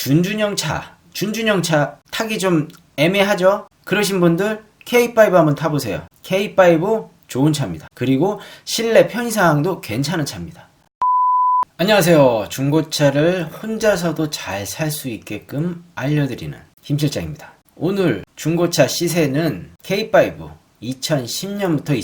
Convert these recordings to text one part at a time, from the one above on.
준준형 차 타기 좀 애매하죠? 그러신 분들 K5 한번 타보세요. K5 좋은 차입니다. 그리고 실내 편의사항도 괜찮은 차입니다. 안녕하세요. 중고차를 혼자서도 잘 살 수 있게끔 알려드리는 김실장입니다. 오늘 중고차 시세는 K5 2010년부터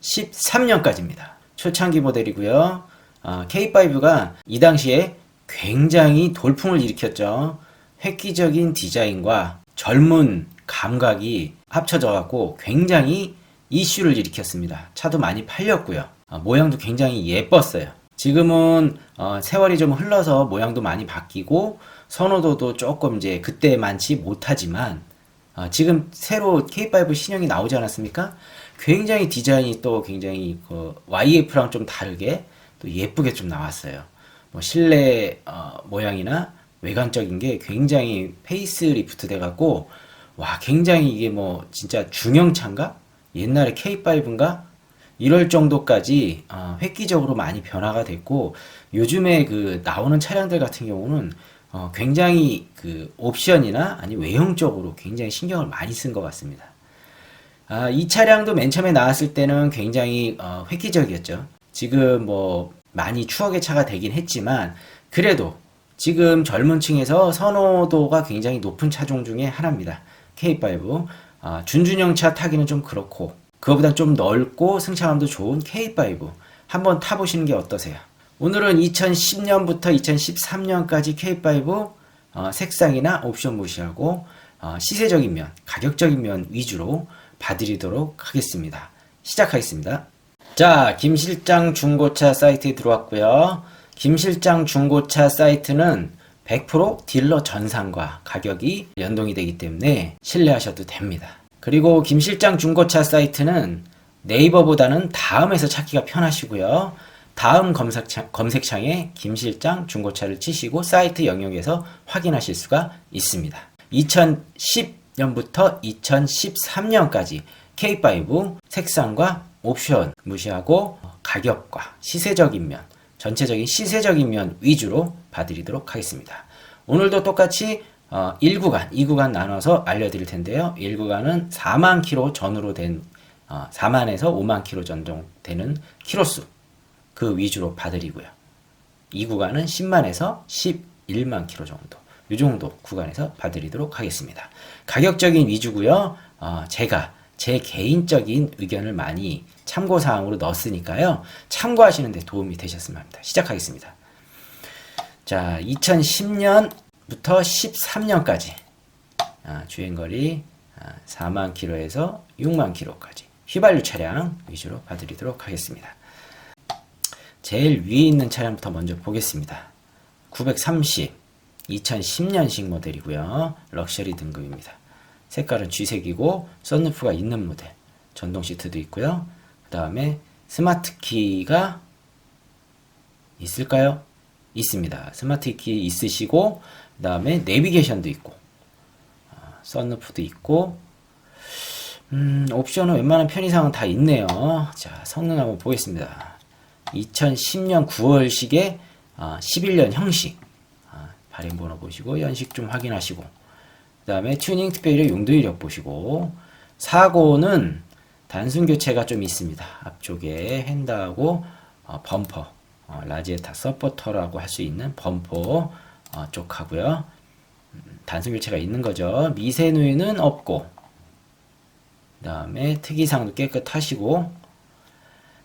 2013년까지입니다. 초창기 모델이고요. K5가 이 당시에 굉장히 돌풍을 일으켰죠. 획기적인 디자인과 젊은 감각이 합쳐져 갖고 굉장히 이슈를 일으켰습니다. 차도 많이 팔렸고요. 모양도 굉장히 예뻤어요. 지금은 세월이 좀 흘러서 모양도 많이 바뀌고 선호도도 조금 이제 그때만치 못하지만 지금 새로 K5 신형이 나오지 않았습니까? 굉장히 디자인이 또 굉장히 YF랑 좀 다르게 또 예쁘게 좀 나왔어요. 뭐 실내 모양이나 외관적인 게 굉장히 페이스리프트 돼갖고 와 굉장히 이게 뭐 진짜 중형차인가? 옛날에 K5인가? 이럴 정도까지 획기적으로 많이 변화가 됐고 요즘에 그 나오는 차량들 같은 경우는 굉장히 그 옵션이나 아니 외형적으로 굉장히 신경을 많이 쓴 것 같습니다. 이 차량도 맨 처음에 나왔을 때는 굉장히 획기적이었죠. 지금 뭐 많이 추억의 차가 되긴 했지만 그래도 지금 젊은 층에서 선호도가 굉장히 높은 차종 중에 하나입니다. K5 준준형 차 타기는 좀 그렇고 그거보다 좀 넓고 승차감도 좋은 K5 한번 타보시는 게 어떠세요? 오늘은 2010년부터 2013년까지 K5 색상이나 옵션 무시하고 시세적인 면, 가격적인 면 위주로 봐드리도록 하겠습니다. 시작하겠습니다. 자, 김실장 중고차 사이트에 들어왔고요. 김실장 중고차 사이트는 100% 딜러 전산과 가격이 연동이 되기 때문에 신뢰하셔도 됩니다. 그리고 김실장 중고차 사이트는 네이버보다는 다음에서 찾기가 편하시고요. 다음 검색창에 김실장 중고차를 치시고 사이트 영역에서 확인하실 수가 있습니다. 2010년부터 2013년까지 K5 색상과 옵션 무시하고 가격과 시세적인 면, 전체적인 시세적인 면 위주로 봐드리도록 하겠습니다. 오늘도 똑같이 1구간, 2구간 나눠서 알려드릴 텐데요. 1구간은 4만 킬로 전후로 된 4만에서 5만 킬로 전정 되는 킬로수 그 위주로 봐드리고요. 2구간은 10만에서 11만 킬로 정도 이 정도 구간에서 봐드리도록 하겠습니다. 가격적인 위주고요. 제가 제 개인적인 의견을 많이 참고사항으로 넣었으니까요. 참고하시는 데 도움이 되셨으면 합니다. 시작하겠습니다. 자, 2010년부터 13년까지 주행거리 4만 킬로에서 6만 킬로까지 휘발유 차량 위주로 봐드리도록 하겠습니다. 제일 위에 있는 차량부터 먼저 보겠습니다. 930 2010년식 모델이고요. 럭셔리 등급입니다. 색깔은 쥐색이고 썬루프가 있는 모델, 전동 시트도 있고요. 그 다음에 스마트 키가 있을까요? 있습니다. 스마트 키 있으시고 그 다음에 내비게이션도 있고 썬루프도 있고 옵션은 웬만한 편의사항은 다 있네요. 자, 성능 한번 보겠습니다. 2010년 9월식에 11년 형식 발행번호 보시고 연식 좀 확인하시고 그 다음에 튜닝 특별히 용도 이력 보시고 사고는 단순 교체가 좀 있습니다. 앞쪽에 핸드하고 범퍼 라지에타 서포터라고 할 수 있는 범퍼 쪽 하고요. 단순 교체가 있는 거죠. 미세 누유는 없고 그 다음에 특이사항도 깨끗하시고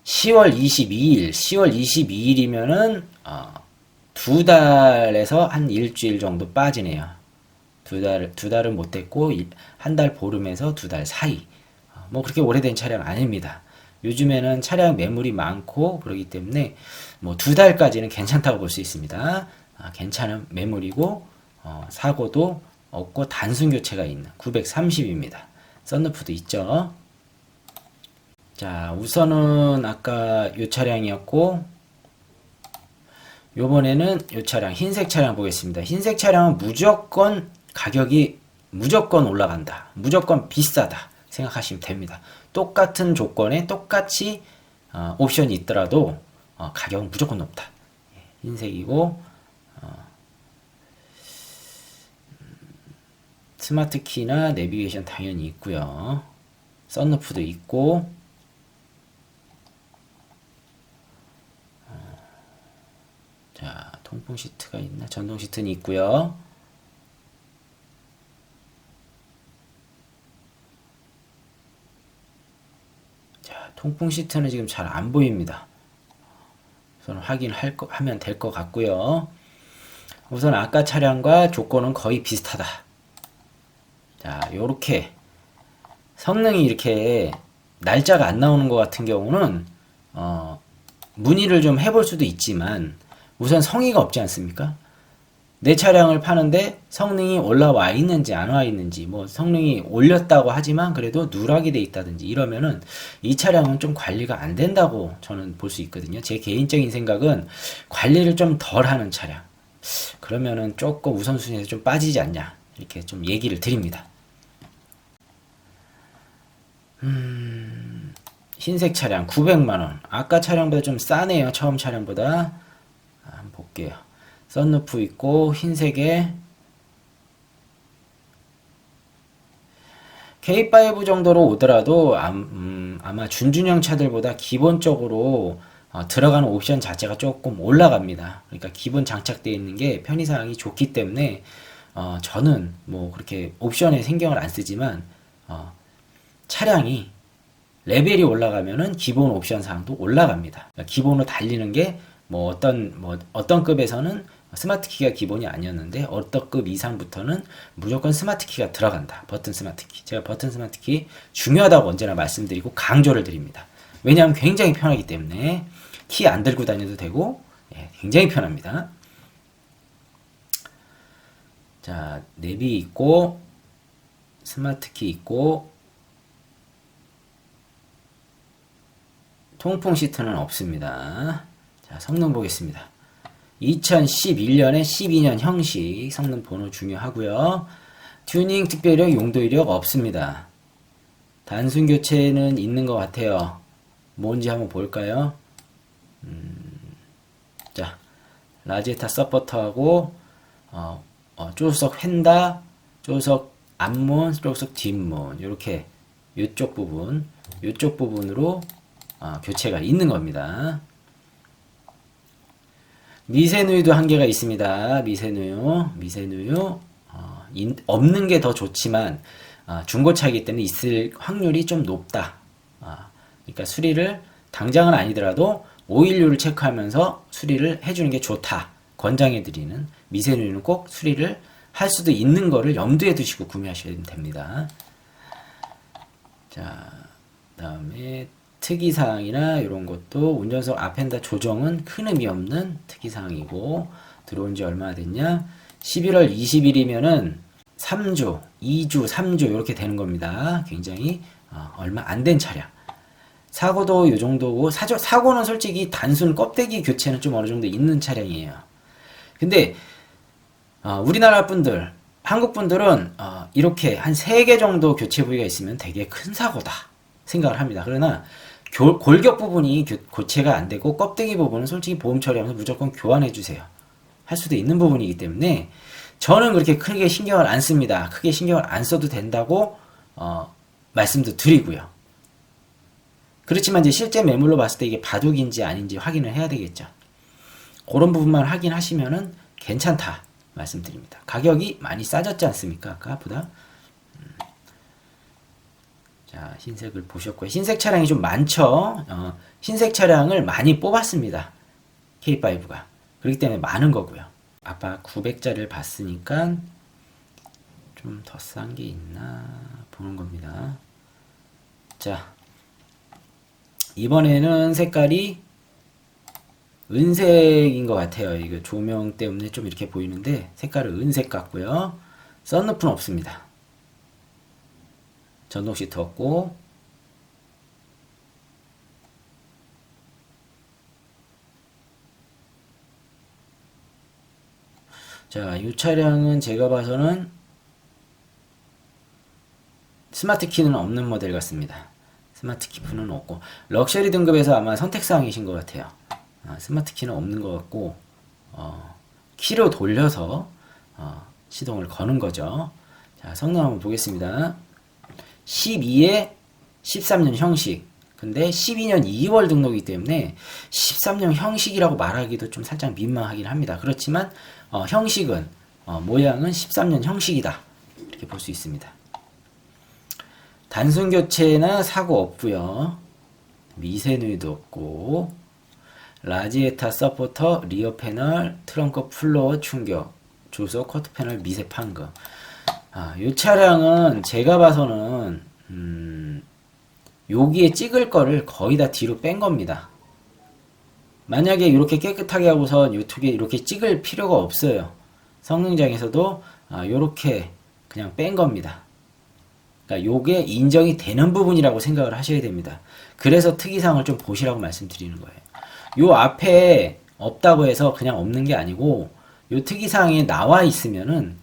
10월 22일이면은 2달에서 한 일주일 정도 빠지네요. 두 달은 못 됐고 한 달 보름에서 2달 사이. 뭐 그렇게 오래된 차량 아닙니다. 요즘에는 차량 매물이 많고 그러기 때문에 뭐 2달까지는 괜찮다고 볼 수 있습니다. 괜찮은 매물이고 사고도 없고 단순 교체가 있는 930입니다. 썬루프도 있죠. 자, 우선은 아까 요 차량이었고 요번에는 요 차량 흰색 차량 보겠습니다. 흰색 차량은 무조건 가격이 무조건 올라간다. 무조건 비싸다 생각하시면 됩니다. 똑같은 조건에 똑같이 옵션이 있더라도 가격은 무조건 높다. 흰색이고 스마트 키나 내비게이션 당연히 있고요. 썬루프도 있고, 자, 통풍 시트가 있나? 전동 시트는 있고요. 자, 통풍 시트는 지금 잘 안 보입니다. 우선 하면 될 것 같고요. 우선 아까 차량과 조건은 거의 비슷하다. 자, 요렇게 성능이 이렇게 날짜가 안 나오는 것 같은 경우는 문의를 좀 해볼 수도 있지만 우선 성의가 없지 않습니까? 내 차량을 파는데 성능이 올라와 있는지 안 와 있는지, 뭐 성능이 올렸다고 하지만 그래도 누락이 돼 있다든지 이러면은 이 차량은 좀 관리가 안 된다고 저는 볼 수 있거든요. 제 개인적인 생각은 관리를 좀 덜 하는 차량, 그러면은 조금 우선순위에서 좀 빠지지 않냐, 이렇게 좀 얘기를 드립니다. 흰색 차량 900만원. 아까 차량보다 좀 싸네요. 처음 차량보다. 한번 볼게요. 썬루프 있고 흰색에 K5 정도로 오더라도 아마 준준형 차들보다 기본적으로 들어가는 옵션 자체가 조금 올라갑니다. 그러니까 기본 장착되어 있는 게 편의사항이 좋기 때문에 저는 뭐 그렇게 옵션에 신경을 안 쓰지만 차량이 레벨이 올라가면은 기본 옵션 사항도 올라갑니다. 그러니까 기본으로 달리는 게 뭐 어떤 급에서는 스마트 키가 기본이 아니었는데 어떤 급 이상부터는 무조건 스마트 키가 들어간다. 버튼 스마트 키. 제가 버튼 스마트 키 중요하다고 언제나 말씀드리고 강조를 드립니다. 왜냐하면 굉장히 편하기 때문에 키 안 들고 다녀도 되고, 예, 굉장히 편합니다. 자, 내비 있고 스마트 키 있고 통풍 시트는 없습니다. 자, 성능 보겠습니다. 2011년에 12년 형식 성능 번호 중요하고요. 튜닝 특별력 용도 이력 없습니다. 단순 교체는 있는 것 같아요. 뭔지 한번 볼까요? 자, 라제타 서포터하고 조수석 휀다, 조수석 앞문, 조수석 뒷문, 이렇게 이쪽 부분으로 교체가 있는 겁니다. 미세누유도 한계가 있습니다. 미세누유 없는 게 더 좋지만 중고차이기 때문에 있을 확률이 좀 높다. 그러니까 수리를 당장은 아니더라도 오일류를 체크하면서 수리를 해주는 게 좋다. 권장해드리는 미세누유는 꼭 수리를 할 수도 있는 거를 염두에 두시고 구매하시면 됩니다. 자, 다음에 특이사항이나 이런 것도 운전석 앞엔다 조정은 큰 의미 없는 특이사항이고, 들어온 지 얼마나 됐냐? 11월 20일이면은 3주, 2주, 3주 이렇게 되는 겁니다. 굉장히 얼마 안 된 차량. 사고도 이 정도고, 사고는 솔직히 단순 껍데기 교체는 좀 어느 정도 있는 차량이에요. 근데 우리나라 분들, 한국 분들은 이렇게 한 3개 정도 교체 부위가 있으면 되게 큰 사고다 생각을 합니다. 그러나 골격 부분이 교체가 안 되고 껍데기 부분은 솔직히 보험 처리하면서 무조건 교환해 주세요. 할 수도 있는 부분이기 때문에 저는 그렇게 크게 신경을 안 씁니다. 크게 신경을 안 써도 된다고 말씀도 드리고요. 그렇지만 이제 실제 매물로 봤을 때 이게 바둑인지 아닌지 확인을 해야 되겠죠. 그런 부분만 확인하시면은 괜찮다 말씀드립니다. 가격이 많이 싸졌지 않습니까? 아까보다. 자, 흰색을 보셨고요. 흰색 차량이 좀 많죠. 흰색 차량을 많이 뽑았습니다. K5가. 그렇기 때문에 많은 거고요. 아까 900짜리를 봤으니까 좀 더 싼 게 있나 보는 겁니다. 자, 이번에는 색깔이 은색인 것 같아요. 이거 조명 때문에 좀 이렇게 보이는데 색깔은 은색 같고요. 썬루프는 없습니다. 전동 시트 없고, 자, 이 차량은 제가 봐서는 스마트 키는 없는 모델 같습니다. 스마트 키는 없고, 럭셔리 등급에서 아마 선택사항이신 것 같아요. 스마트 키는 없는 것 같고, 키로 돌려서 시동을 거는 거죠. 자, 성능 한번 보겠습니다. 12에 13년 형식. 근데 12년 2월 등록이기 때문에 13년 형식이라고 말하기도 좀 살짝 민망하긴 합니다. 그렇지만 형식은 모양은 13년 형식이다. 이렇게 볼 수 있습니다. 단순 교체나 사고 없고요. 미세누이도 없고 라지에타 서포터, 리어 패널, 트렁크 플로어 충격, 조서 커트 패널 미세 판금. 이 차량은 제가 봐서는 여기에 찍을 거를 거의 다 뒤로 뺀 겁니다. 만약에 이렇게 깨끗하게 하고서 이쪽에 이렇게 찍을 필요가 없어요. 성능장에서도 이렇게 그냥 뺀 겁니다. 그러니까 요게 인정이 되는 부분이라고 생각을 하셔야 됩니다. 그래서 특이사항을 좀 보시라고 말씀드리는 거예요. 요 앞에 없다고 해서 그냥 없는 게 아니고 요 특이사항이 나와 있으면은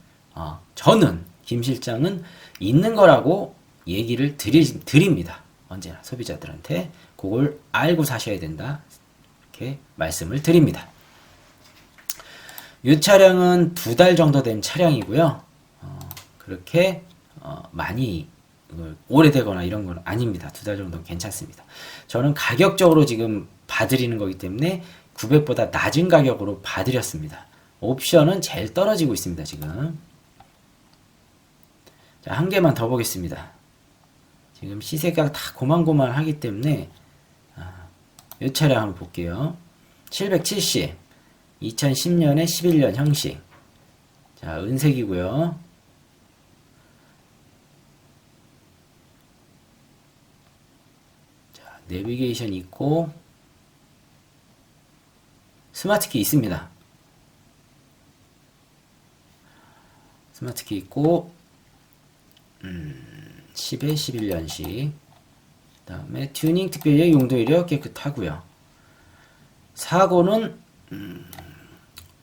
저는 김 실장은 있는 거라고 얘기를 드립니다. 언제나 소비자들한테 그걸 알고 사셔야 된다. 이렇게 말씀을 드립니다. 이 차량은 2달 정도 된 차량이고요. 그렇게 많이 오래되거나 이런 건 아닙니다. 2달 정도는 괜찮습니다. 저는 가격적으로 지금 봐드리는 거기 때문에 900보다 낮은 가격으로 봐드렸습니다. 옵션은 제일 떨어지고 있습니다. 지금. 자, 한 개만 더 보겠습니다. 지금 시세가 다 고만고만하기 때문에 이 차량 한번 볼게요. 770 2010년에 11년 형식. 자, 은색이고요. 자, 내비게이션 있고 스마트키 있습니다. 스마트키 있고 10에 11년식. 그 다음에 튜닝 특별히 용도 이력 깨끗하고요. 사고는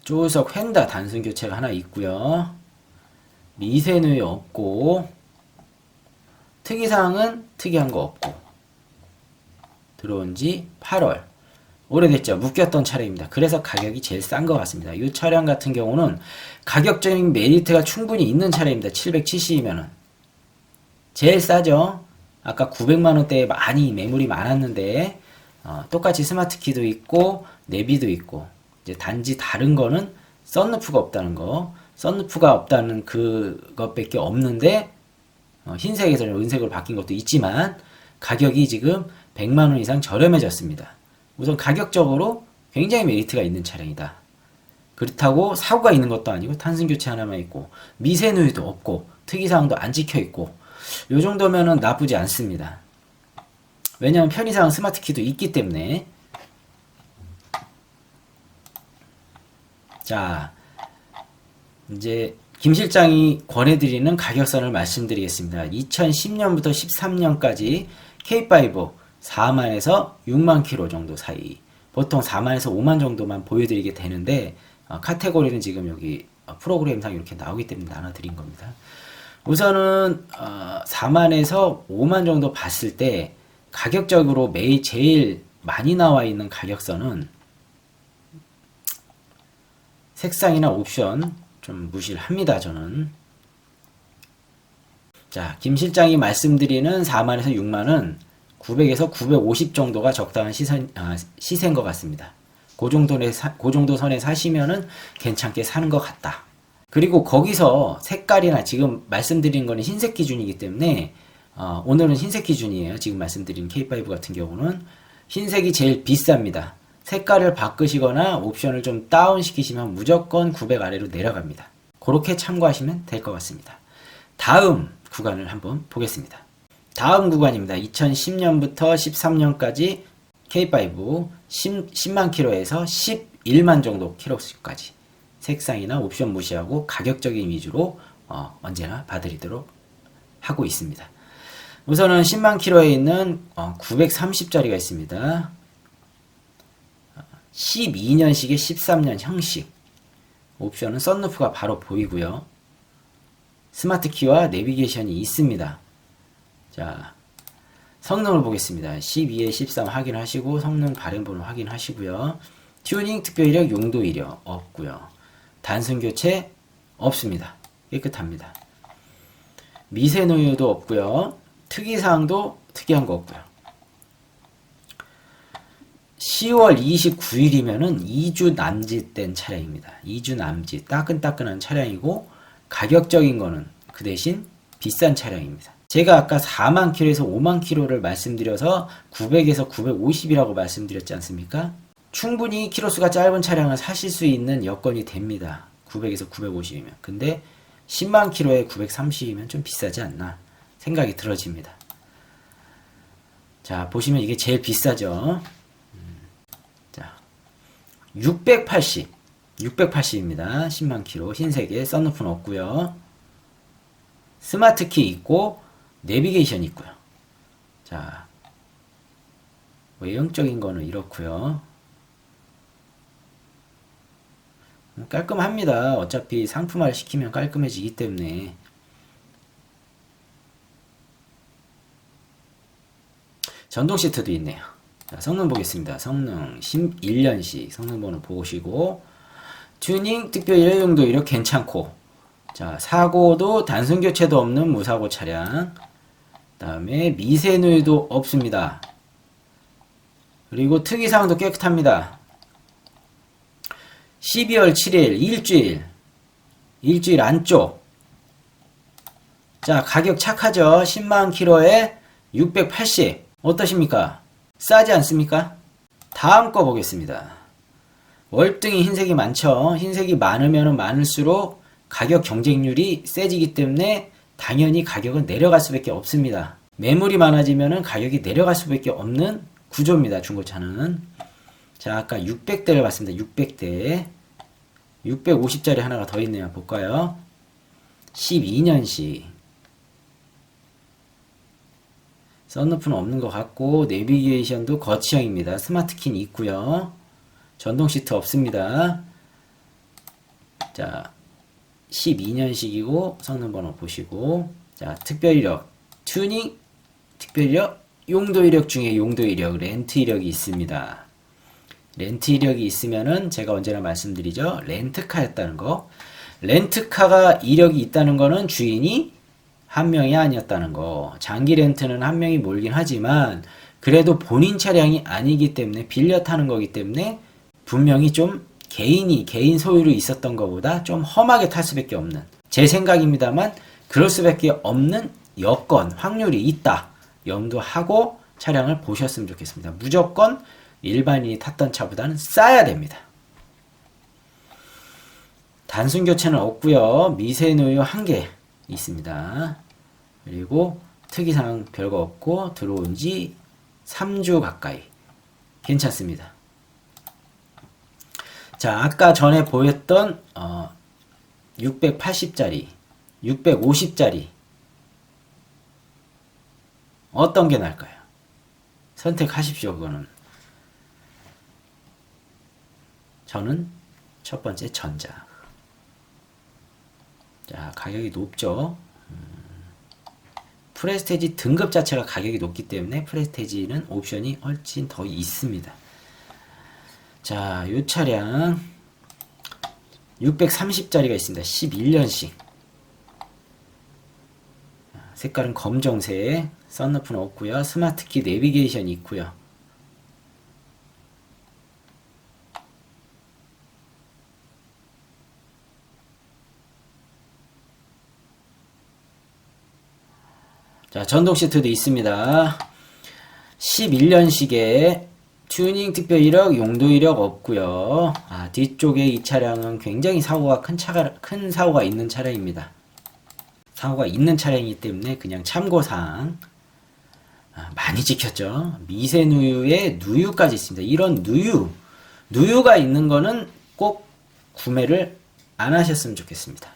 조수석 휀다 단순 교체가 하나 있고요. 미세누이 없고 특이사항은 특이한 거 없고 들어온 지 8월 오래됐죠. 묶였던 차량입니다. 그래서 가격이 제일 싼 것 같습니다. 이 차량 같은 경우는 가격적인 메리트가 충분히 있는 차량입니다. 770이면은 제일 싸죠. 아까 900만원대에 많이 매물이 많았는데 똑같이 스마트키도 있고 내비도 있고 이제 단지 다른 거는 썬루프가 없다는 거. 썬루프가 없다는 그것밖에 없는데 흰색에서 은색으로 바뀐 것도 있지만 가격이 지금 100만원 이상 저렴해졌습니다. 우선 가격적으로 굉장히 메리트가 있는 차량이다. 그렇다고 사고가 있는 것도 아니고 탄승 교체 하나만 있고 미세누이도 없고 특이사항도 안 찍혀 있고 요 정도면은 나쁘지 않습니다. 왜냐하면 편의사항 스마트키도 있기 때문에. 자, 이제 김 실장이 권해드리는 가격선을 말씀드리겠습니다. 2010년부터 13년까지 K5 4만에서 6만 킬로 정도 사이, 보통 4만에서 5만 정도만 보여드리게 되는데 카테고리는 지금 여기 프로그램상 이렇게 나오기 때문에 나눠드린 겁니다. 우선은 4만에서 5만 정도 봤을 때 가격적으로 매일 제일 많이 나와 있는 가격선은 색상이나 옵션 좀 무시를 합니다. 저는. 자, 김 실장이 말씀드리는 4만에서 6만은 900에서 950 정도가 적당한 시세인 것 같습니다. 그 정도 선에 사시면은 괜찮게 사는 것 같다. 그리고 거기서 색깔이나 지금 말씀드린 거는 흰색 기준이기 때문에 오늘은 흰색 기준이에요. 지금 말씀드린 K5 같은 경우는 흰색이 제일 비쌉니다. 색깔을 바꾸시거나 옵션을 좀 다운 시키시면 무조건 900 아래로 내려갑니다. 그렇게 참고하시면 될 것 같습니다. 다음 구간을 한번 보겠습니다. 다음 구간입니다. 2010년부터 13년까지 K5 10만 킬로에서 11만 정도 킬로수까지 색상이나 옵션 무시하고 가격적인 위주로 언제나 봐드리도록 하고 있습니다. 우선은 10만 킬로에 있는 930짜리가 있습니다. 12년식의 13년 형식. 옵션은 썬루프가 바로 보이고요. 스마트키와 내비게이션이 있습니다. 자, 성능을 보겠습니다. 12에 13 확인하시고 성능 발행번호 확인하시고요. 튜닝 특별이력 용도 이력 없고요. 단순 교체 없습니다. 깨끗합니다. 미세누유도 없고요. 특이사항도 특이한 거 없고요. 10월 29일이면은 2주 남짓된 차량입니다. 2주 남짓 따끈따끈한 차량이고 가격적인 거는 그 대신 비싼 차량입니다. 제가 아까 4만 킬로에서 5만 킬로를 말씀드려서 900에서 950이라고 말씀드렸지 않습니까? 충분히 키로수가 짧은 차량을 사실 수 있는 여건이 됩니다. 900에서 950이면. 근데 10만 킬로에 930이면 좀 비싸지 않나 생각이 들어집니다. 자, 보시면 이게 제일 비싸죠. 자, 680입니다. 10만 킬로 흰색에 썬루프는 없고요. 스마트키 있고 내비게이션 있고요. 자, 외형적인 거는 이렇고요. 깔끔합니다. 어차피 상품화를 시키면 깔끔해지기 때문에. 전동 시트도 있네요. 자, 성능 보겠습니다. 성능 11년식 성능 번호 보시고 튜닝 특별 일회용도 이렇게 괜찮고, 자, 사고도 단순 교체도 없는 무사고 차량. 다음에 미세누유도 없습니다. 그리고 특이사항도 깨끗합니다. 12월 7일 일주일 안쪽. 자, 가격 착하죠? 10만 킬로에 680 어떠십니까? 싸지 않습니까? 다음 거 보겠습니다. 월등히 흰색이 많죠? 흰색이 많으면 많을수록 가격 경쟁률이 세지기 때문에 당연히 가격은 내려갈 수밖에 없습니다. 매물이 많아지면 가격이 내려갈 수밖에 없는 구조입니다. 중고차는. 자, 아까 600대를 봤습니다. 600대 650짜리 하나가 더 있네요. 볼까요? 12년식 썬루프는 없는 것 같고 내비게이션도 거치형입니다. 스마트키는 있고요. 전동 시트 없습니다. 자, 12년식이고 성능 번호 보시고, 자, 특별 이력 튜닝 특별 이력 용도 이력 중에 용도 이력 렌트 이력이 있습니다. 렌트 이력이 있으면은 제가 언제나 말씀드리죠. 렌트카였다는 거. 렌트카가 이력이 있다는 거는 주인이 한 명이 아니었다는 거. 장기 렌트는 한 명이 몰긴 하지만 그래도 본인 차량이 아니기 때문에 빌려 타는 거기 때문에 분명히 좀 개인 소유로 있었던 것보다 좀 험하게 탈 수밖에 없는, 제 생각입니다만 그럴 수밖에 없는 여건, 확률이 있다 염두하고 차량을 보셨으면 좋겠습니다. 무조건 일반인이 탔던 차보다는 싸야 됩니다. 단순 교체는 없고요. 미세누유 1개 있습니다. 그리고 특이사항 별거 없고 들어온 지 3주 가까이 괜찮습니다. 자, 아까 전에 보였던 680짜리 650짜리 어떤 게 나을까요? 선택하십시오. 그거는 저는 첫 번째 전자. 자, 가격이 높죠. 프레스테지 등급 자체가 가격이 높기 때문에 프레스테지는 옵션이 훨씬 더 있습니다. 자, 이 차량 630짜리가 있습니다. 11년식. 색깔은 검정색, 썬루프는 없고요. 스마트키 내비게이션이 있고요. 자, 전동 시트도 있습니다. 11년식에 튜닝 특별 이력, 용도 이력 없고요. 뒤쪽에 이 차량은 굉장히 사고가 큰 사고가 있는 차량입니다. 사고가 있는 차량이기 때문에 그냥 참고사항. 많이 찍혔죠. 미세누유에 누유까지 있습니다. 이런 누유가 있는 거는 꼭 구매를 안 하셨으면 좋겠습니다.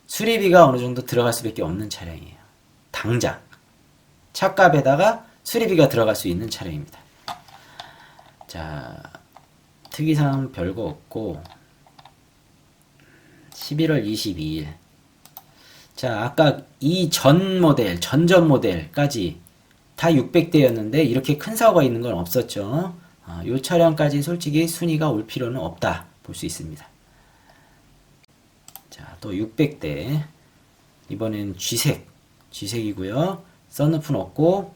수리비가 어느 정도 들어갈 수밖에 없는 차량이에요. 당장 차값에다가 수리비가 들어갈 수 있는 차량입니다. 자, 특이사항 별거 없고 11월 22일. 자, 아까 이 전전 모델까지 다 600대였는데 이렇게 큰 사고가 있는 건 없었죠. 이 차량까지 솔직히 순위가 올 필요는 없다 볼 수 있습니다. 자, 또 600대. 이번엔 쥐색 G색이고요. 썬루프는 없고,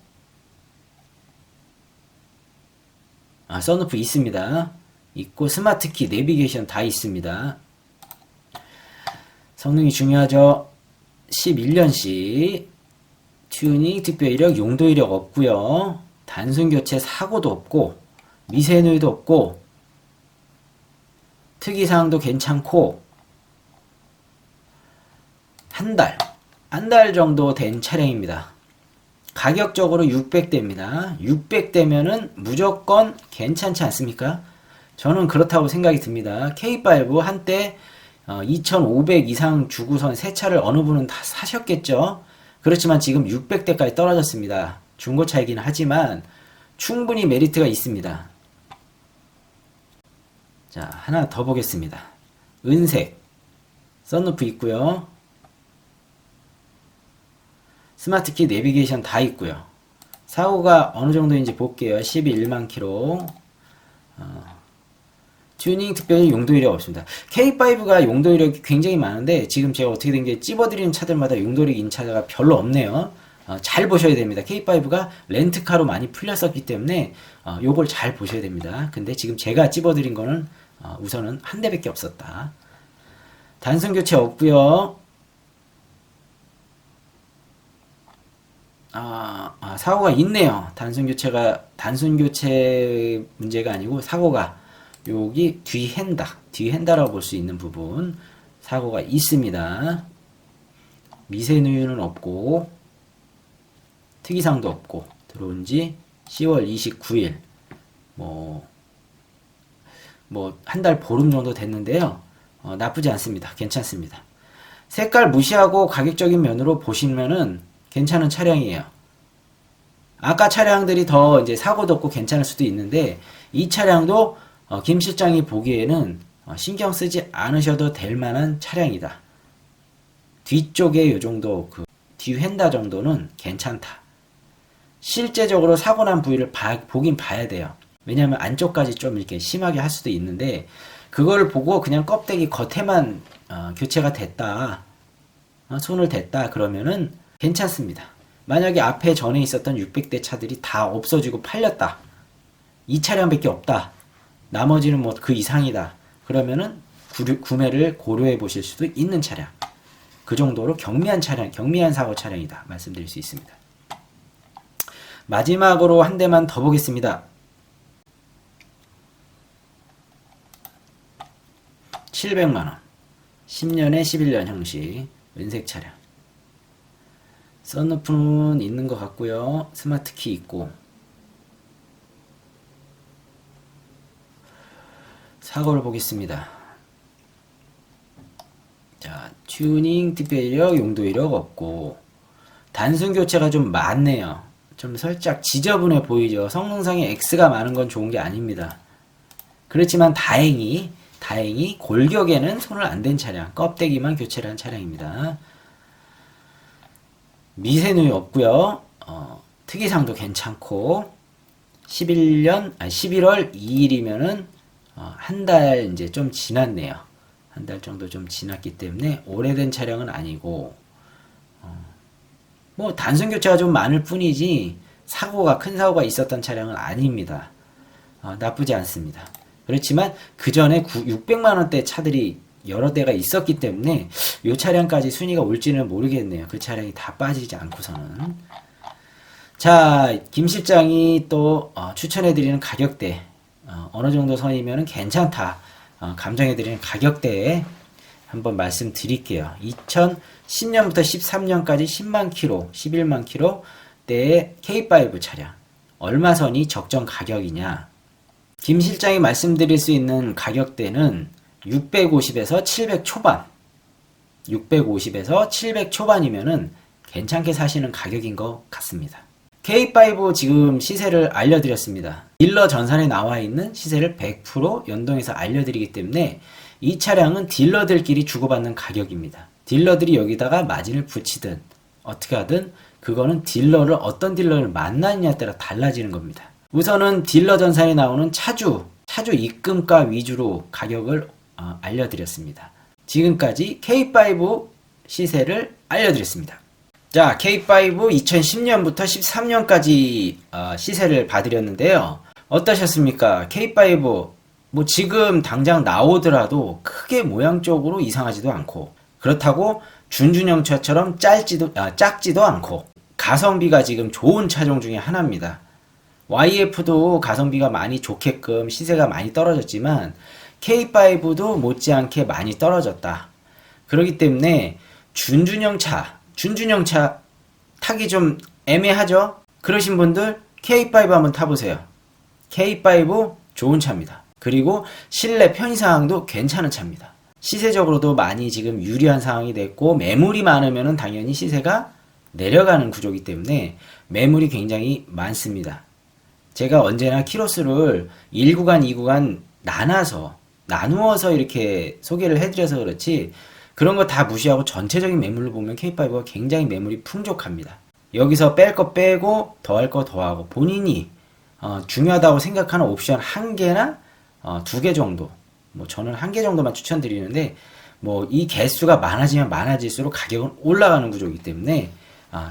썬루프 있습니다. 있고, 스마트키, 내비게이션 다 있습니다. 성능이 중요하죠. 11년식 튜닝, 특별 이력, 용도 이력 없고요. 단순 교체 사고도 없고, 미세누이도 없고, 특이사항도 괜찮고, 한 달 정도 된 차량입니다. 가격적으로 600대입니다. 600대면은 무조건 괜찮지 않습니까? 저는 그렇다고 생각이 듭니다. K5 한때 2,500 이상 주고선 새 차를 어느 분은 다 사셨겠죠? 그렇지만 지금 600대까지 떨어졌습니다. 중고차이긴 하지만 충분히 메리트가 있습니다. 자, 하나 더 보겠습니다. 은색 썬루프 있고요. 스마트키, 내비게이션 다 있고요. 사고가 어느 정도인지 볼게요. 11만 킬로. 튜닝 특별히 용도 이력 없습니다. K5가 용도 이력이 굉장히 많은데 지금 제가 어떻게 된 게 찝어드리는 차들마다 용도 이력 인차가 별로 없네요. 잘 보셔야 됩니다. K5가 렌트카로 많이 풀렸었기 때문에 요걸 잘 보셔야 됩니다. 근데 지금 제가 찝어드린 거는 우선은 한 대밖에 없었다. 단순 교체 없고요. 사고가 있네요. 단순 교체 문제가 아니고 사고가 여기 뒤핸다라고 볼 수 있는 부분 사고가 있습니다. 미세누유는 없고 특이사항도 없고 들어온 지 10월 29일 한 달 보름 정도 됐는데요. 나쁘지 않습니다. 괜찮습니다. 색깔 무시하고 가격적인 면으로 보시면은 괜찮은 차량이에요. 아까 차량들이 더 이제 사고도 없고 괜찮을 수도 있는데 이 차량도 김 실장이 보기에는 신경 쓰지 않으셔도 될 만한 차량이다. 뒤쪽에 요 정도 뒤핸다 정도는 괜찮다. 실제적으로 사고 난 부위를 보긴 봐야 돼요. 왜냐하면 안쪽까지 좀 이렇게 심하게 할 수도 있는데 그걸 보고 그냥 껍데기 겉에만 교체가 됐다. 손을 댔다 그러면은 괜찮습니다. 만약에 앞에 전에 있었던 600대 차들이 다 없어지고 팔렸다. 이 차량밖에 없다. 나머지는 뭐 그 이상이다. 그러면은 구매를 고려해 보실 수도 있는 차량. 그 정도로 경미한 차량, 경미한 사고 차량이다. 말씀드릴 수 있습니다. 마지막으로 한 대만 더 보겠습니다. 700만원. 10년에 11년 형식. 은색 차량. 썬루프는 있는 것 같고요. 스마트키 있고. 사고를 보겠습니다. 자, 튜닝, 특별 이력, 용도 이력 없고 단순 교체가 좀 많네요. 좀 살짝 지저분해 보이죠. 성능상에 X가 많은 건 좋은 게 아닙니다. 그렇지만 다행히 골격에는 손을 안 댄 차량, 껍데기만 교체를 한 차량입니다. 미세누이 없고요. 특이사항도 괜찮고 11월 2일이면은 한 달 이제 좀 지났네요. 한 달 정도 좀 지났기 때문에 오래된 차량은 아니고 뭐 단순 교체가 좀 많을 뿐이지 큰 사고가 있었던 차량은 아닙니다. 나쁘지 않습니다. 그렇지만 그 전에 600만원대 차들이 여러 대가 있었기 때문에 이 차량까지 순위가 올지는 모르겠네요. 그 차량이 다 빠지지 않고서는. 자, 김 실장이 또 추천해드리는 가격대 어느 정도 선이면 괜찮다. 감정해드리는 가격대에 한번 말씀드릴게요. 2010년부터 13년까지 10만 킬로, 11만 킬로 대의 K5 차량. 얼마 선이 적정 가격이냐? 김 실장이 말씀드릴 수 있는 가격대는 650에서 700 초반. 650에서 700 초반이면은 괜찮게 사시는 가격인 것 같습니다. K5 지금 시세를 알려드렸습니다. 딜러 전산에 나와 있는 시세를 100% 연동해서 알려드리기 때문에 이 차량은 딜러들끼리 주고받는 가격입니다. 딜러들이 여기다가 마진을 붙이든 어떻게 하든 그거는 어떤 딜러를 만나느냐에 따라 달라지는 겁니다. 우선은 딜러 전산에 나오는 차주 입금가 위주로 가격을 알려드렸습니다. 지금까지 K5 시세를 알려드렸습니다. 자, K5 2010년부터 13년까지 시세를 봐드렸는데요. 어떠셨습니까? K5 뭐 지금 당장 나오더라도 크게 모양적으로 이상하지도 않고, 그렇다고 준준형차처럼 작지도 않고, 가성비가 지금 좋은 차종 중에 하나입니다. YF도 가성비가 많이 좋게끔 시세가 많이 떨어졌지만 K5도 못지않게 많이 떨어졌다. 그렇기 때문에 준준형차 타기 좀 애매하죠? 그러신 분들 K5 한번 타보세요. K5 좋은 차입니다. 그리고 실내 편의사항도 괜찮은 차입니다. 시세적으로도 많이 지금 유리한 상황이 됐고, 매물이 많으면 당연히 시세가 내려가는 구조이기 때문에 매물이 굉장히 많습니다. 제가 언제나 키로수를 1구간, 2구간 나누어서 이렇게 소개를 해드려서 그렇지, 그런 거 다 무시하고 전체적인 매물로 보면 K5가 굉장히 매물이 풍족합니다. 여기서 뺄 거 빼고 더할 거 더하고, 본인이 중요하다고 생각하는 옵션 1개나 2개 정도, 뭐 저는 1개 정도만 추천드리는데, 뭐 이 개수가 많아지면 많아질수록 가격은 올라가는 구조이기 때문에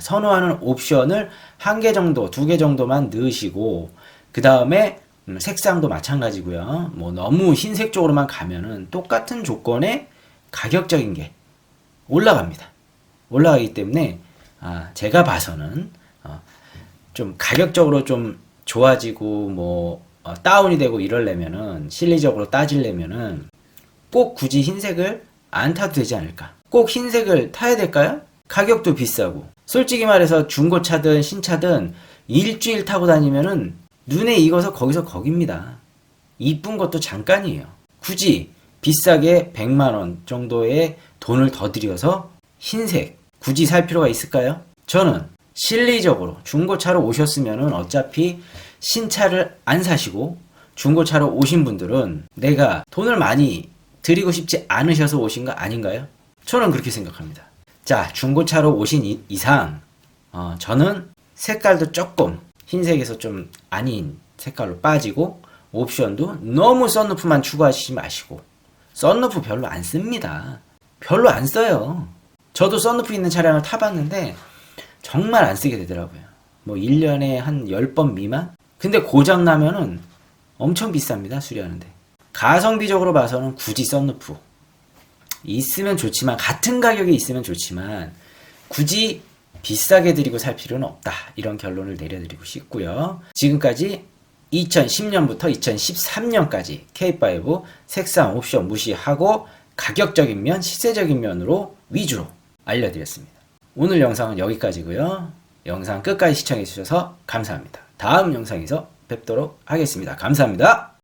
선호하는 옵션을 1개 정도, 2개 정도만 넣으시고, 그 다음에 색상도 마찬가지고요. 뭐 너무 흰색 쪽으로만 가면은 똑같은 조건에 가격적인 게 올라갑니다. 올라가기 때문에 제가 봐서는 좀 가격적으로 좀 좋아지고 뭐 다운이 되고 이러려면은, 실리적으로 따지려면은 꼭 굳이 흰색을 안 타도 되지 않을까? 꼭 흰색을 타야 될까요? 가격도 비싸고, 솔직히 말해서 중고차든 신차든 일주일 타고 다니면은 눈에 익어서 거기서 거깁니다. 이쁜 것도 잠깐이에요. 굳이 비싸게 100만원 정도의 돈을 더 들여서 흰색 굳이 살 필요가 있을까요? 저는 실리적으로 중고차로 오셨으면은 어차피 신차를 안 사시고 중고차로 오신 분들은 내가 돈을 많이 드리고 싶지 않으셔서 오신 거 아닌가요? 저는 그렇게 생각합니다. 자, 중고차로 오신 이상 저는 색깔도 조금 흰색에서 좀 아닌 색깔로 빠지고, 옵션도 너무 썬루프만 추가하시지 마시고, 썬루프 별로 안 씁니다. 별로 안 써요. 저도 썬루프 있는 차량을 타봤는데 정말 안 쓰게 되더라고요. 뭐 1년에 한 10번 미만? 근데 고장 나면은 엄청 비쌉니다, 수리하는데. 가성비적으로 봐서는 굳이 썬루프 있으면 좋지만, 같은 가격에 있으면 좋지만 굳이 비싸게 드리고 살 필요는 없다, 이런 결론을 내려드리고 싶고요. 지금까지 2010년부터 2013년까지 K5 색상 옵션 무시하고 가격적인 면, 시세적인 면으로 위주로 알려드렸습니다. 오늘 영상은 여기까지고요. 영상 끝까지 시청해 주셔서 감사합니다. 다음 영상에서 뵙도록 하겠습니다. 감사합니다.